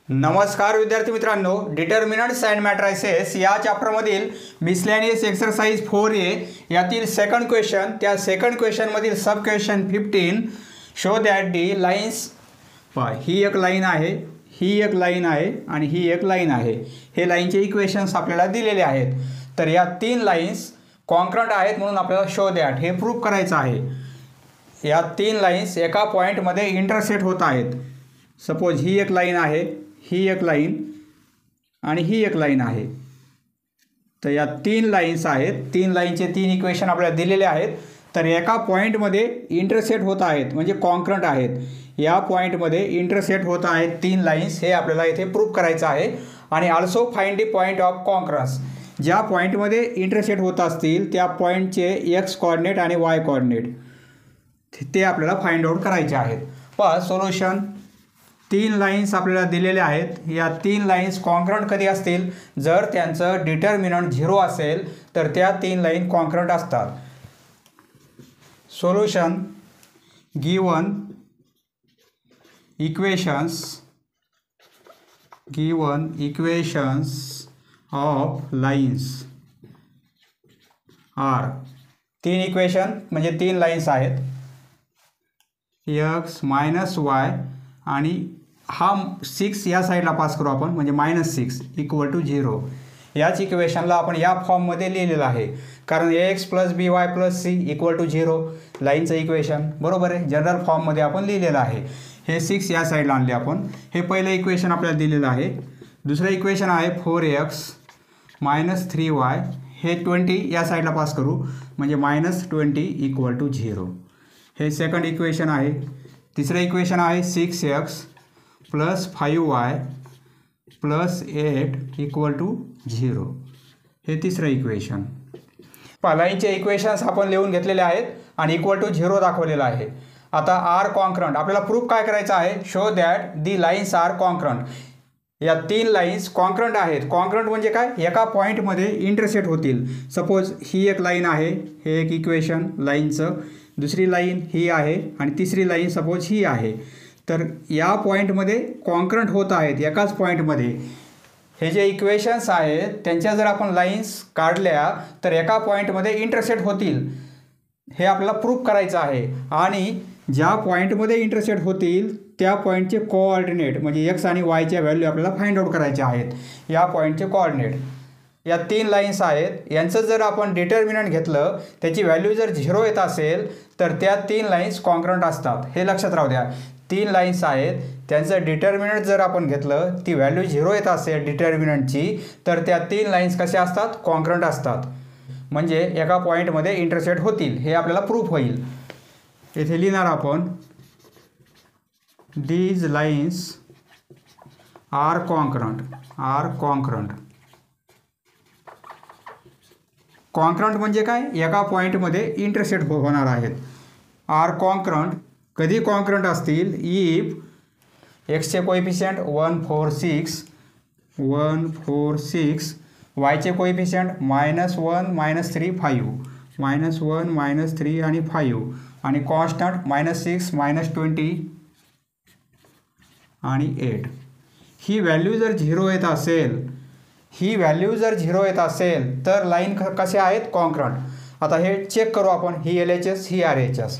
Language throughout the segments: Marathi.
नमस्कार विद्यार्थी मित्रांनो, डिटर्मिनंट्स अँड मॅट्रायसेस या चॅप्टरमधील मिसलेनियस एक्सरसाइज 4A यातील सेकंड क्वेश्चन, त्या सेकंड क्वेश्चनमधील sub question 15 show that the lines, ही एक लाईन आहे, ही एक लाईन आहे आणि ही एक लाईन आहे. हे लाईनचे इक्वेशन्स आपल्याला दिलेले आहेत. तर या तीन लाईन्स कॉन्क्रंट आहेत म्हणून आपल्याला शो दॅट हे प्रूव्ह करायचं आहे. या तीन लाईन्स एका पॉईंटमध्ये इंटरसेक्ट होत आहेत. सपोज ही एक लाईन आहे, ही एक लाईन आणि ही एक लाईन आहे. तर या तीन लाईन्स आहेत, तीन लाईनचे तीन इक्वेशन आपल्याला दिलेले आहेत. तर एका पॉईंटमध्ये इंटरसेक्ट होत आहेत म्हणजे कॉन्क्रंट आहेत. या पॉईंटमध्ये इंटरसेक्ट होत आहेत तीन लाईन्स, हे आपल्याला इथे प्रूव्ह करायचं आहे. आणि also find the point of concurrence. ज्या पॉईंटमध्ये इंटरसेक्ट होत असतील त्या पॉईंटचे एक्स कोऑर्डिनेट आणि वाय कोऑर्डिनेट ते आपल्याला फाइंड आउट करायचे आहेत. पहा सोल्युशन, तीन लाईन्स आपल्याला दिलेल्या आहेत. या तीन लाईन्स कॉन्क्रंट कधी असतील, जर त्यांचं डिटर्मिनंट 0 असेल तर त्या तीन लाईन कॉन्क्रंट असतात. Solution, given equations of lines are. तीन इक्वेशन म्हणजे तीन लाईन्स आहेत, एक्स मायनस वाय आणि हा 6 या साईडला पास करू आपण म्हणजे -6 इक्वल टू 0. याच इक्वेशनला आपण या फॉर्ममध्ये लिहिलेलं आहे, कारण ax plus B Y plus C equal to 0 लाईनचं इक्वेशन बरोबर आहे. जनरल फॉर्ममध्ये आपण लिहिलेलं आहे. हे 6 या साईडला आणले आपण. हे पहिलं इक्वेशन आपल्याला दिलेलं आहे. दुसरं इक्वेशन आहे 4x मायनस 3y. हे 20 या साईडला पास करू म्हणजे -20 इक्वल टू 0. हे सेकंड इक्वेशन आहे. तिसरं इक्वेशन आहे 6x plus 5y plus 8 equal to 0. हे तिसरं इक्वेशन. लाईनचे इक्वेशन्स आपण लिहून घेतलेले आहेत आणि इक्वल टू 0 दाखवलेलं आहे. आता आर कॉन्क्रंट आपल्याला प्रूफ काय करायचं आहे, show that the lines are concurrent. या तीन लाईन्स कॉन्क्रंट आहेत. कॉन्क्रंट म्हणजे काय, एका पॉईंटमध्ये इंटरसेक्ट होतील. सपोज ही एक लाईन आहे, हे एक इक्वेशन लाईनचं. दुसरी लाईन ही आहे आणि तिसरी लाईन सपोज ही आहे. तर या पॉईंटमध्ये कॉन्क्रंट होत आहेत एकाच पॉईंटमध्ये. हे जे इक्वेशन्स आहेत त्यांच्या जर आपण लाईन्स काढल्या तर एका पॉईंटमध्ये इंटरसेक्ट होतील, हे आपल्याला प्रूफ करायचं आहे. आणि ज्या पॉईंटमध्ये इंटरसेक्ट होतील त्या पॉईंटचे कोऑर्डिनेट म्हणजे एक्स आणि वायच्या व्हॅल्यू आपल्याला फाइंड आउट करायच्या आहेत. या पॉईंटचे कोऑर्डिनेट या तीन लाईन्स आहेत. यांचं जर आपण डिटर्मिनंट घेतलं, त्याची व्हॅल्यू जर 0 येत असेल तर त्या तीन लाईन्स कॉन्क्रंट असतात. हे लक्षात राहू द्या. तीन लाईन्स आहेत, त्यांचं डिटर्मिनंट जर आपण घेतलं, ती व्हॅल्यू 0 येत असेल डिटर्मिनंटची, तर त्या तीन लाईन्स कशा असतात, कॉन्क्रंट असतात. म्हणजे एका पॉईंटमध्ये इंटरसेक्ट होतील, हे आपल्याला प्रूफ होईल. येथे लिहिणार आपण दीज लाईन्स आर कॉन्क्रंट. कॉन्क्रंट म्हणजे काय, एका पॉईंटमध्ये इंटरसेक्ट होणार आहेत. आर कॉन्क्रंट कधी कॉन्क्रंट असतील, इफ एक्सचे कोएफिशियंट 1 4 6 वायचे कोएफिशियंट -1 -3 5 -1 -3 आणि 5 आणि कॉन्स्टंट -6 -20 आणि 8. ही व्हॅल्यू जर 0 येत असेल तर लाईन कसे आहेत, कॉन्क्रंट. आता हे चेक करू आपण. ही LHS, ही RHS.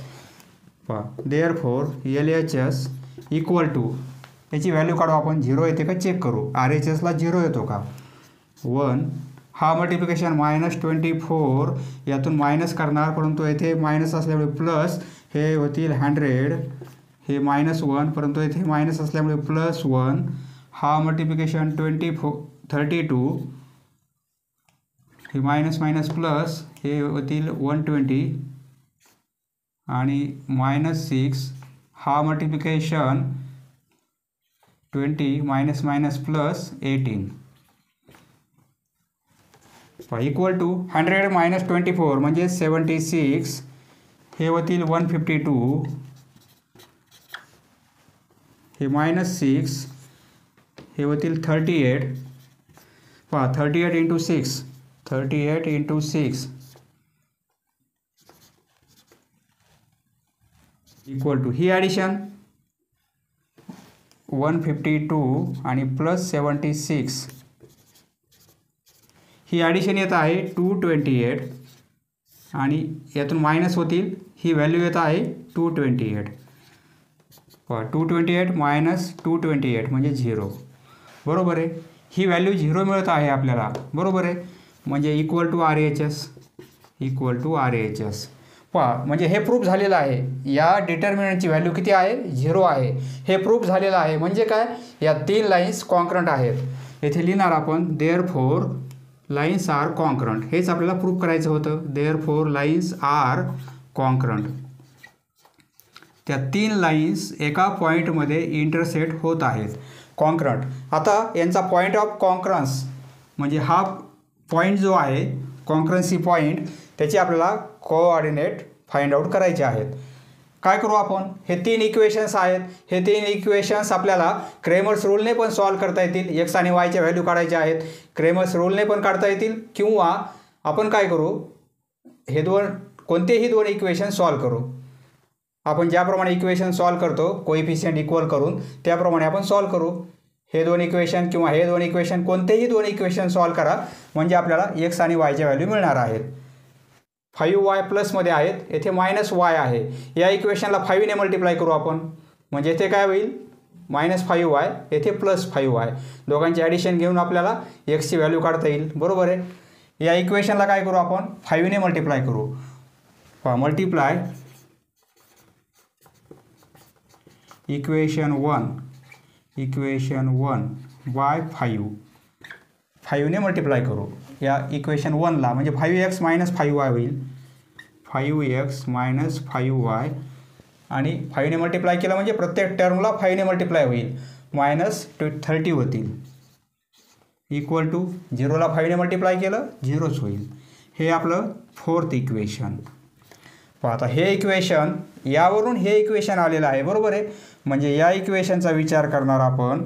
Therefore LHS equal to, याची व्हॅल्यू काढू आपण. 0 येते का चेक करू. RHSला 0 येतो का, 1. हा मल्टिप्लिकेशन -24 यातून मायनस करणार, परंतु येथे मायनस असल्यामुळे प्लस, हे होतील 100. हे -1 परंतु येथे मायनस असल्यामुळे +1. हा मल्टिप्लिकेशन 32, हे मायनस मायनस प्लस, हे होतील 120 आणि -6. हा multiplication 20 minus minus plus 18 equal to 100 - 24 म्हणजे 76. हे होतील 152. हे -6, हे होतील 38. 38 × 6 इक्वल टू, ही ॲडिशन 152 आणि प्लस 76 ही ॲडिशन येत आहे 228 आणि यातून मायनस होतील ही व्हॅल्यू येत आहे 228. 228 मायनस 228 म्हणजे 0. बरोबर आहे. ही व्हॅल्यू 0 मिळत आहे आपल्याला. बरोबर आहे. म्हणजे equal to RHS. Equal to RHS. पहा म्हणजे हे प्रूफ झालेलं आहे. या डिटर्मिनंटची व्हॅल्यू किती आहे? 0 आहे. हे प्रूफ झालेलं आहे. म्हणजे काय? या 3 लाईन्स कॉन्क्रंट आहेत. येथे लिहिणार आपण देअरफॉर लाईन्स आर कॉन्क्रंट. हेच आपल्याला प्रूफ करायचं होतं. Therefore lines are concurrent. त्या 3 लाईन्स एका पॉईंटमध्ये इंटरसेक्ट होत आहेत. कॉन्क्रंट. आता यांचा पॉईंट ऑफ कॉन्क्रन्स म्हणजे हा पॉईंट जो आहे कॉन्क्रन्सी पॉईंट त्याचे आपल्याला कोऑर्डिनेट फाइंड आउट करायचे आहेत. काय करू आपण? हे 3 इक्वेशन्स आहेत. हे 3 इक्वेशन्स आपल्याला क्रेमर्स रूलने पण सॉल्व करता येतील. एक्स आणि वायच्या व्हॅल्यू काढायच्या आहेत. क्रेमर्स रूलने पण काढता येतील किंवा आपण काय करू? हे कोणतेही 2 इक्वेशन सॉल्व करू. आपण ज्याप्रमाणे इक्वेशन सॉल्व करतो कोइफिशियंट इक्वल करून त्याप्रमाणे आपण सॉल्व करू. हे 2 इक्वेशन किंवा हे 2 इक्वेशन कोणतेही 2 इक्वेशन सॉल्व करा म्हणजे आपल्याला एक्स आणि वायच्या व्हॅल्यू मिळणार आहेत. 5y प्लसमध्ये आहेत. येथे -y आहे. या इक्वेशनला 5 ने मल्टिप्लाय करू आपण म्हणजे येथे काय होईल? -5y येथे +5y. दोघांचे ॲडिशन घेऊन आपल्याला एक्सची व्हॅल्यू काढता येईल. बरोबर आहे. या इक्वेशनला काय करू आपण? 5 ने मल्टिप्लाय करू. मल्टिप्लाय इक्वेशन 1 बाय 5 ने मल्टिप्लाय करू. या इक्वेशन 1ला म्हणजे 5x - 5y होईल. 5x - 5y आणि 5 ने मल्टिप्लाय केलं म्हणजे प्रत्येक टर्मला 5 ने मल्टिप्लाय होईल. -30 होतील. इक्वल टू 0ला 5 ने मल्टिप्लाय केलं 0च होईल. हे आपलं 4th इक्वेशन. आता हे इक्वेशन यावरून हे इक्वेशन आलेलं आहे. बरोबर आहे. म्हणजे या इक्वेशनचा विचार करणार आपण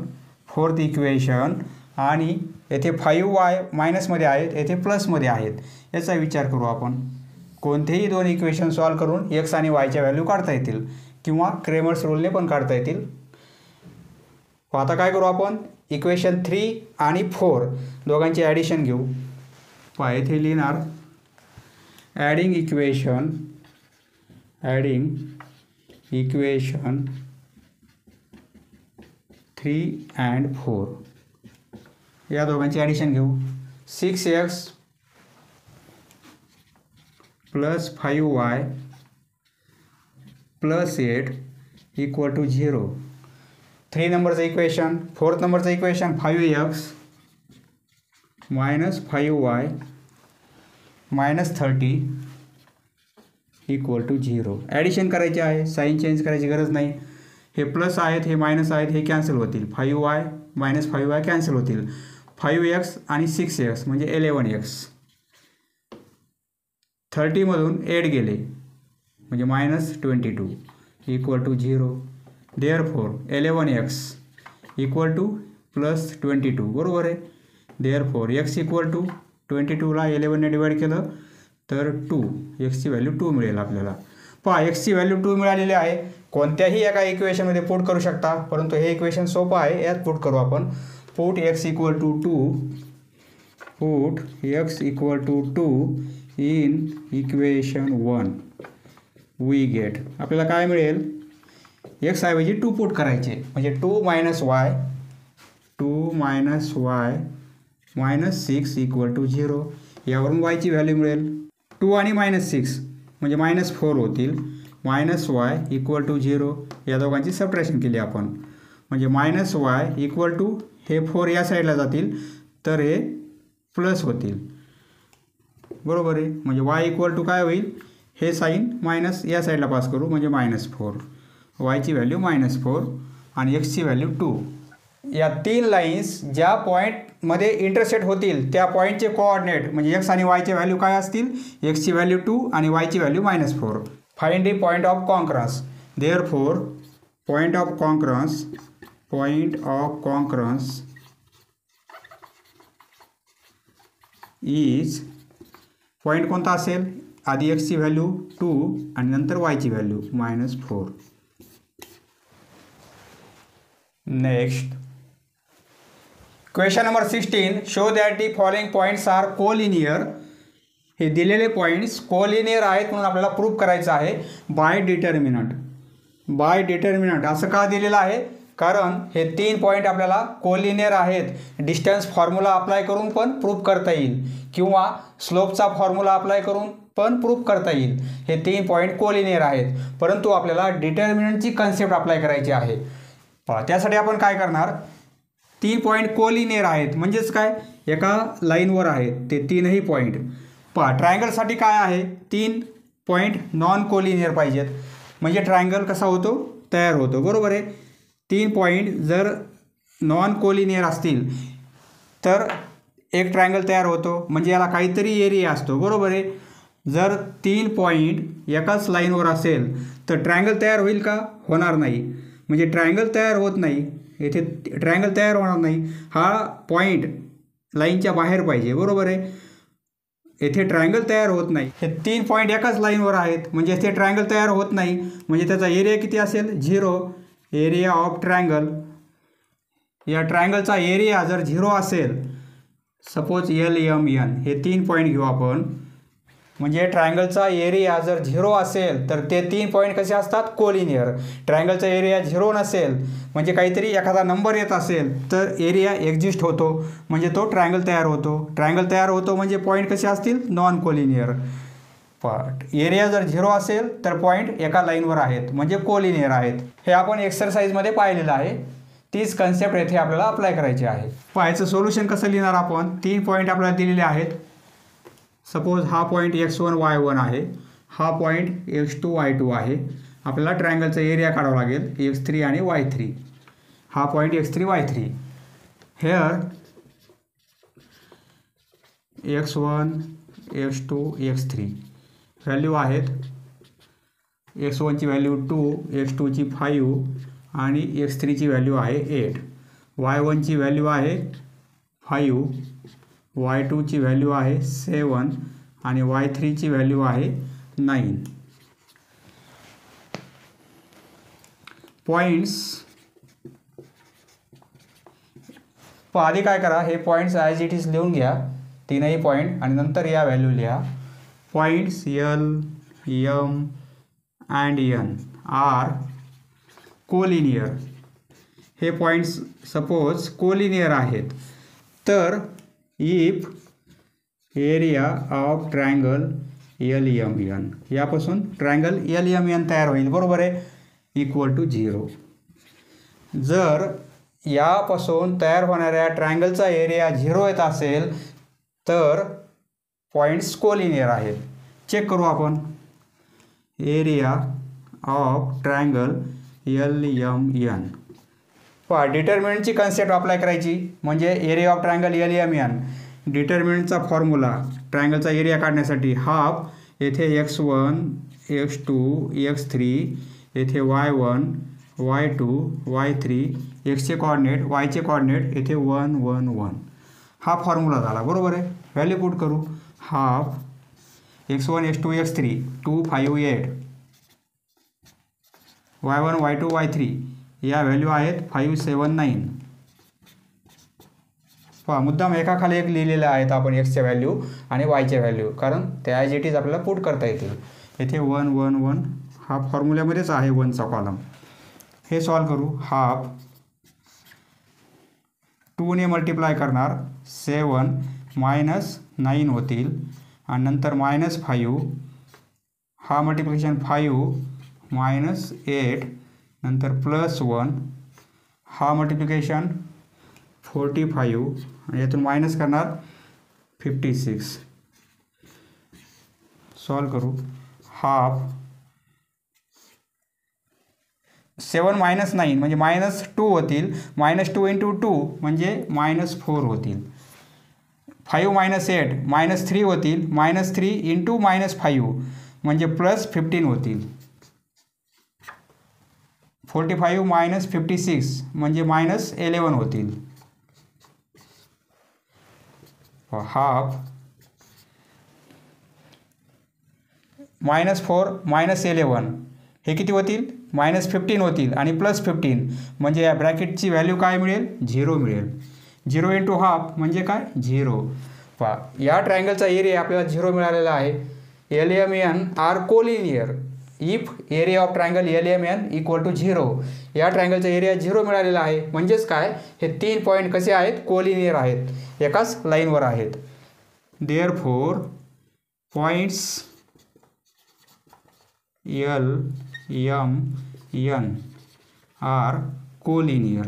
4th इक्वेशन आणि येथे 5y मायनसमध्ये आहेत येथे प्लसमध्ये आहेत याचा विचार करू आपण. कोणतेही 2 इक्वेशन सॉल्व करून एक्स आणि वायच्या व्हॅल्यू काढता येतील किंवा क्रेमर्स रूलने पण काढता येतील. आता काय करू आपण? इक्वेशन 3 आणि 4 दोघांचे ॲडिशन घेऊ. येथे लिहिणार ॲडिंग इक्वेशन 3 and 4 या दोघांचे ॲडिशन घेऊ. 6x + 5y + 8 equal to 0. 3 नंबरचं इक्वेशन. 4th नंबरचं equation 5x - 5y - 30 equal to 0. Addition करायचे आहे. साईन चेंज करायची गरज नाही. हे प्लस आहेत हे मायनस आहेत हे कॅन्सल होतील. 5y - 5y कॅन्सल होतील. 5x आणि 6x म्हणजे 11x. 30मधून 8 गेले म्हणजे -22 equal to 0. Therefore 11x equal to +22. बरोबर आहे. देअरफॉर x इक्वल टू 22ला 11ने डिवाइड केलं तर 2. एक्सची व्हॅल्यू 2 मिळेल आपल्याला. पहा एक्सची व्हॅल्यू 2 मिळालेली आहे. कोणत्याही एका इक्वेशनमध्ये पुट करू शकता परंतु हे इक्वेशन सोपं आहे. यात पुट करू आपण. Put x equal to 2 put x equal to 2 इन इक्वेशन 1 वी गेट. आपल्याला काय मिळेल? x ऐवजी 2 पुट करायचे म्हणजे 2 - y -6 इक्वल टू 0. यावरून yची व्हॅल्यू मिळेल 2 आणि -6 म्हणजे -4 होतील. -y इक्वल टू 0 या दोघांची सबट्रॅक्शन केली आपण म्हणजे -y इक्वल टू हे 4 या साईडला जातील तर हे प्लस होतील. बरोबर आहे. म्हणजे y इक्वल टू काय होईल? हे साईन मायनस या साईडला पास करू म्हणजे -4. yची व्हॅल्यू -4 आणि एक्सची व्हॅल्यू 2. या 3 लाईन्स ज्या पॉईंटमध्ये इंटरसेक्ट होतील त्या पॉईंटचे कोऑर्डिनेट म्हणजे एक्स आणि वायचे व्हॅल्यू काय असतील? एक्सची व्हॅल्यू 2 आणि वायची value -4. Find the point of concurrence. Therefore point of concurrence is point कोणता असेल? आधी एक्सची व्हॅल्यू 2 आणि नंतर वायची value -4. Next question number 16, show that the following points are collinear. हे दिलेले पॉईंट्स कोलिनियर आहेत म्हणून आपल्याला प्रूव्ह करायचं आहे बाय डिटर्मिनंट. बाय डिटर्मिनंट असं का दिलेलं आहे, कारण हे 3 पॉईंट आपल्याला कोलिनियर आहेत. डिस्टन्स फॉर्म्युला अप्लाय करून पण प्रूव्ह करता येईल किंवा स्लोपचा फॉर्म्युला अप्लाय करून पण प्रूव्ह करता येईल. हे 3 पॉईंट कोलिनियर आहेत, परंतु आपल्याला डिटर्मिनंटची कन्सेप्ट अप्लाय करायची आहे. पहा, त्यासाठी आपण काय करणार, 3 पॉईंट कोलिनियर आहेत म्हणजेच काय, एका लाईनवर आहेत ते 3ही पॉईंट. पहा, ट्रायंगलसाठी काय आहे, 3 पॉईंट नॉन कोलिनियर पाहिजेत म्हणजे ट्रायंगल कसा होतो, तयार होतो. बरोबर आहे. 3 पॉईंट जर नॉन कोलिनियर असतील तर एक ट्रायंगल तयार होतो, म्हणजे याला काहीतरी एरिया असतो. बरोबर आहे. जर 3 पॉईंट एकाच लाईनवर असेल तर ट्रायंगल तयार होईल का, होणार नाही. म्हणजे ट्रायंगल तयार होत नाही, येथे ट्रायंगल तयार होणार नाही. हा पॉईंट लाईनच्या बाहेर पाहिजे. बरोबर आहे. येथे ट्रायंगल तयार होत नाही. हे 3 पॉईंट एकाच लाईनवर आहेत म्हणजे येथे ट्रायंगल तयार होत नाही, म्हणजे त्याचा एरिया किती असेल, 0. एरिया ऑफ ट्रायंगल, या ट्रायंगलचा एरिया जर 0 असेल, सपोज LMN, हे 3 पॉईंट घेऊ आपण, म्हणजे ट्रायंगलचा एरिया जर 0 असेल तर ते 3 पॉईंट कसे असतात, कोलिनियर. ट्रायंगलचा एरिया 0 नसेल म्हणजे काहीतरी एखादा नंबर येत असेल तर एरिया एक्झिस्ट होतो म्हणजे तो ट्रायंगल तयार होतो. ट्रायंगल तयार होतो म्हणजे पॉईंट कसे असतील, नॉन कोलिनियर. एरिया जर 0 असेल तर पॉईंट एका लाईनवर आहेत म्हणजे कोलिनियर आहेत. हे आपण एक्सरसाइजमध्ये पाहिलेलं आहे. तीच कन्सेप्ट येथे आपल्याला अप्लाय करायची आहे. याचं सोल्युशन कसं लिहिणार आपण, 3 पॉईंट आपल्याला दिलेले आहेत. सपोज हा पॉईंट x1 y1 आहे, हा पॉईंट x2 y2 आहे. आपल्याला ट्रायंगलचा एरिया काढावा लागेल x3 आणि y3. हा point x3 y3. Hair x1 x2 x3 value आहेत. x1ची व्हॅल्यू 2, x2ची 5 आणि x3ची व्हॅल्यू आहे 8. y1ची व्हॅल्यू आहे 5, y2ची व्हॅल्यू आहे 7 आणि y3ची व्हॅल्यू आहे 9. पॉईंट्स आधी काय करा, हे पॉईंट्स ॲज इट इज लिहून घ्या, 3ही पॉईंट, आणि नंतर या व्हॅल्यू लिहा. Points L, M and N are collinear. हे पॉईंट्स सपोज कोलिनियर आहेत तर if area of triangle LMN, यापासून ट्रायंगल LMN तयार होईल. बरोबर आहे. Equal to 0. जर यापासून तयार होणाऱ्या ट्रायंगलचा एरिया 0 येत असेल तर पॉईंट्स कोलिनियर आहेत. चेक करू आपण. Area of triangle LMN. पहा, डिटर्मिनंटची कन्सेप्ट अप्लाय करायची म्हणजे एरिया ऑफ ट्रायंगल LMN. डिटर्मिनंटचा फॉर्म्युला ट्रायंगलचा एरिया काढण्यासाठी हाफ, येथे x1 x2 x3, येथे y1 y2 y3, xचे coordinate yचे coordinate येथे 1 1 1. हा फॉर्म्युला झाला. बरोबर आहे. व्हॅल्यू पुट करू. Half x1 x2 x3 2 5 8, y1 y2 y3 या व्हॅल्यू आहेत 5 7 9. पहा, मुद्दाम एकाखाली एक लिहिलेले आहेत आपण एक्सच्या व्हॅल्यू आणि वायच्या व्हॅल्यू, कारण त्या ॲज इट इज आपल्याला पुट करता येतील. येथे 1 1 1 हा फॉर्म्युल्यामध्येच आहे 1चा कॉलम. हे सॉल्व करू. हाफ 2ने मल्टिप्लाय करणार 7 -9 होतील आणि नंतर -5, हा मल्टिप्लिकेशन 5 -8 नंतर +1, हा मल्टिप्लिकेशन 45 आणि यातून मायनस करणार 56. सॉल्व करू. हाफ 7 -9 म्हणजे -2 होतील. -2 × 2 म्हणजे -4 होतील. 5 -8 -3 होतील. -3 × -5 म्हणजे +15 होतील. 45 - 56 म्हणजे -11 होतील. हाफ -4 -11 हे किती होतील, -15 होतील आणि +15 म्हणजे या ब्रॅकेटची व्हॅल्यू काय मिळेल 0 मिळेल. 0 × हाफ म्हणजे काय 0. पहा या ट्रायंगलचा एरिया आपल्याला 0 मिळालेला आहे. LMN are collinear if area of triangle LMN = 0. या ट्रायंगलचा एरिया 0 मिळालेला आहे म्हणजेच काय हे 3 पॉईंट कसे आहेत कोलिनियर आहेत, एकाच लाईनवर आहेत. Therefore points L, M, N are collinear.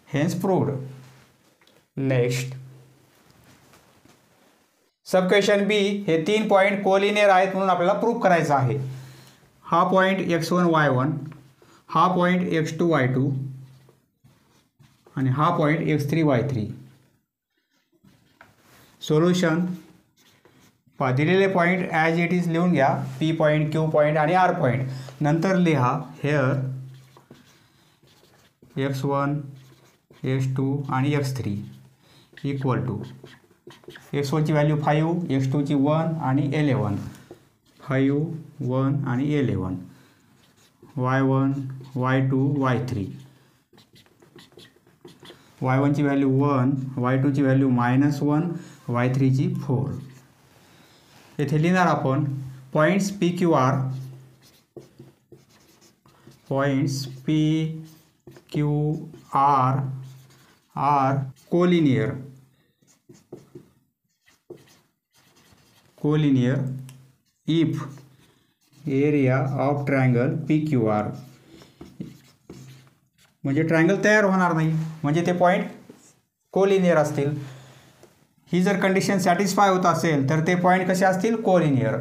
Hence proved. Next sub question B हे 3 पॉईंट कोलिनियर आहेत म्हणून आपल्याला प्रूव्ह करायचं आहे. हा पॉईंट x1 y1, हा पॉईंट x2 y2 आणि हा पॉईंट x3 y3. सोल्युशन पहा दिलेले पॉईंट ॲज इट इज लिहून घ्या. P पॉईंट, Q पॉईंट आणि R पॉईंट. नंतर लिहा हेअर x1, x2 आणि x3 = x1ची व्हॅल्यू 5, x2ची 1 आणि 11. 5, 1 आणि 11. y1, y2, y3. y1ची व्हॅल्यू 1, y2ची व्हॅल्यू -1, y3ची 4. येथे लिहिणार आपण points PQR, points PQR are collinear if area of triangle PQR. म्हणजे ट्रायंगल तयार होणार नाही म्हणजे ते पॉईंट कोलिनियर असतील. ही जर कंडिशन सॅटिस्फाय होत असेल तर ते पॉईंट कसे असतील कोलिनियर.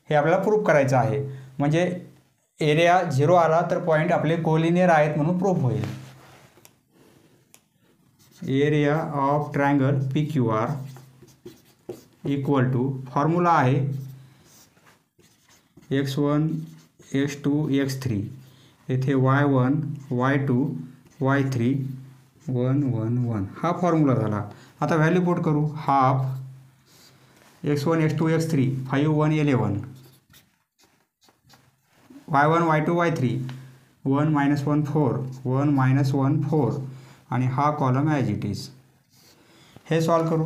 हे आपल्याला प्रूव्ह करायचं आहे. म्हणजे एरिया 0 आला तर पॉईंट आपले कोलिनियर आहेत म्हणून प्रूव्ह होईल. Area of triangle PQR = formula आहे x1, x2, x3. येथे y1, y2, y3 1, 1, 1 हा फॉर्म्युला झाला. आता व्हॅल्यू पुट करू. Half x1, x2, x3 5, 1, 11. y1, y2, y3 1, -1, 4 1, -1, 4 आणि हा कॉलम ॲज इट इज. हे सॉल्व करू.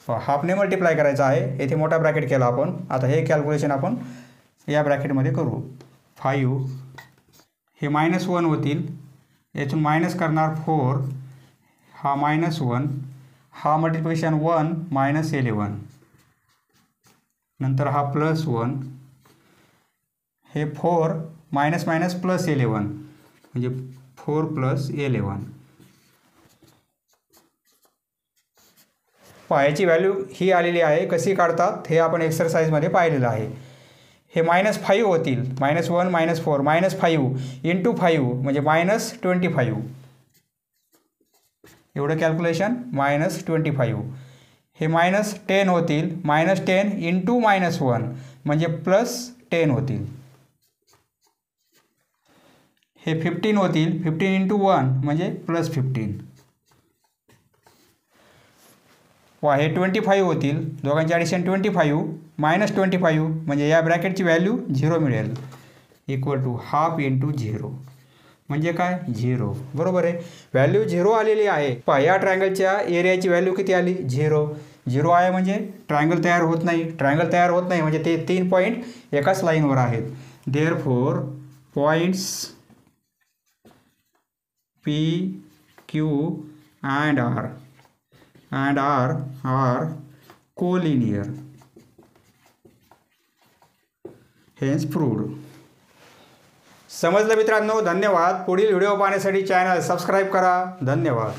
= हाफने मल्टिप्लाय करायचं आहे. येथे मोठा ब्रॅकेट केला आपण. आता हे कॅल्क्युलेशन आपण या ब्रॅकेटमध्ये करू. 5 हे -1 होतील. यातून मायनस करणार 4, हा -1, हा मल्टिप्लिकेशन 1 -11. नंतर हा +1, हे 4 -11 म्हणजे 4 + 11. याची व्हॅल्यू ही आलेली आहे. कशी काढतात हे आपण एक्सरसाइजमध्ये पाहिलेलं आहे. हे -5 होतील. -1, -4 -5 × 5 म्हणजे -25. एवढं कॅल्क्युलेशन -25. हे -10 होतील. -10 × -1 म्हणजे +10 होतील. हे 15 होतील. 15 × 1 म्हणजे +15. हे 25 होतील. दोघांची ॲडिशन 25 -25 म्हणजे या ब्रॅकेटची व्हॅल्यू 0 मिळेल. = हाफ × 0 म्हणजे काय 0. बरोबर आहे. व्हॅल्यू 0 आलेली आहे. या ट्रायंगलच्या एरियाची व्हॅल्यू किती आली 0. 0 आहे म्हणजे ट्रायंगल तयार होत नाही. ट्रायंगल तयार होत नाही म्हणजे ते 3 पॉईंट एकाच लाईनवर आहेत. Therefore points P, Q and R are collinear. Hence proved. समजलं मित्रांनो. धन्यवाद. पुढील व्हिडिओ पाहण्यासाठी चॅनल सबस्क्राईब करा. धन्यवाद.